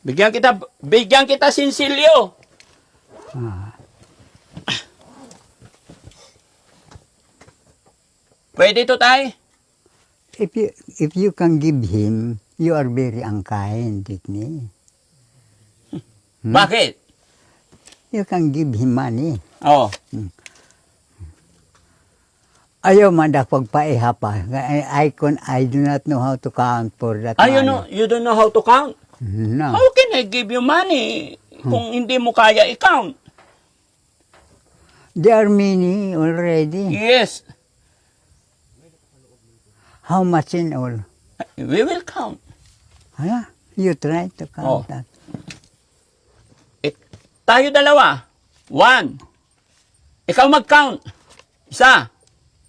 Bigyan kita sinsilyo. Pwede to, tay? If you can give him, you are very unkind, Dickney. Bakit? You can give him money. Oh. Ayaw man pagpaiha pa. I do not know how to count for that money. You don't know how to count? No. How can I give you money kung hindi mo kaya i-count? There are many already. Yes. How much in all? We will count. Huh? You try to count Oh. that. Tayo dalawa. 1. Ikaw mag-count. 1.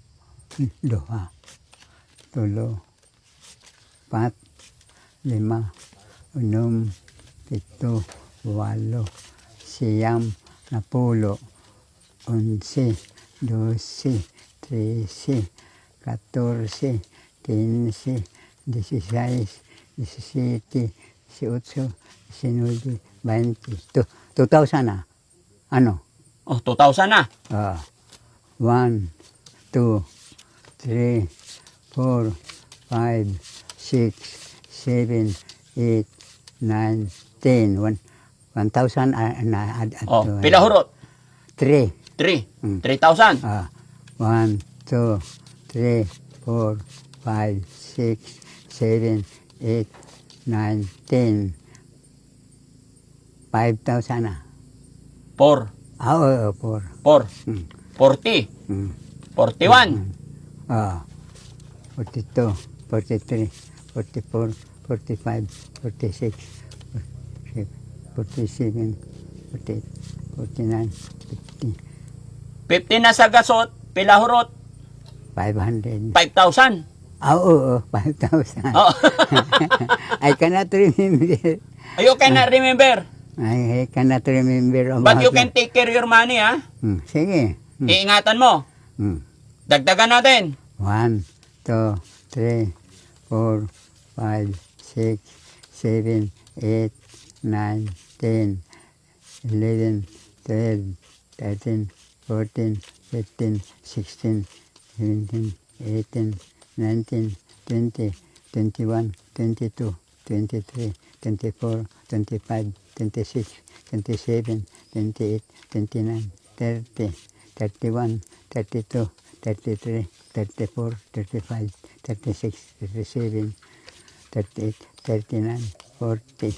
2, 3, 4, 5, 6, 7, 8, 9, 10, 11, 12, 13, 14, 15, 16, 17, 18, 19, 20. 2,000 na. Ano? Oh, 2,000 na. 1, 2, 3, 4, 5, 6, 7, 8, 9, 10. 1,000 na. Oh, pila hurot? 3. 3. 3,000. 1, 2, 3, 4, 5, 6, 7, 8, 9, 10. 5,000 na. 4. 4. 4. 40. 41. 42, 43, 44, 45, 46, 47, 48, 49, 50. 50 na sa gasot, pila hurot? 500. 5,000. 5,000. Oh. I cannot remember. You cannot remember. I cannot remember. But you can take care your money, ha? Sige. Iingatan mo. Dagdagan natin. 1, 2, 3, 4, 5, 6, 7, 8, 9, 10, 11, 12, 13, 14, 15, 16, 17, 18, 19, 20, 21, 22, 23, 24, 25, 26, 27, 28, 29, 30, 31, 32, 33, 34, 35, 36, 37, 38, 39, 40,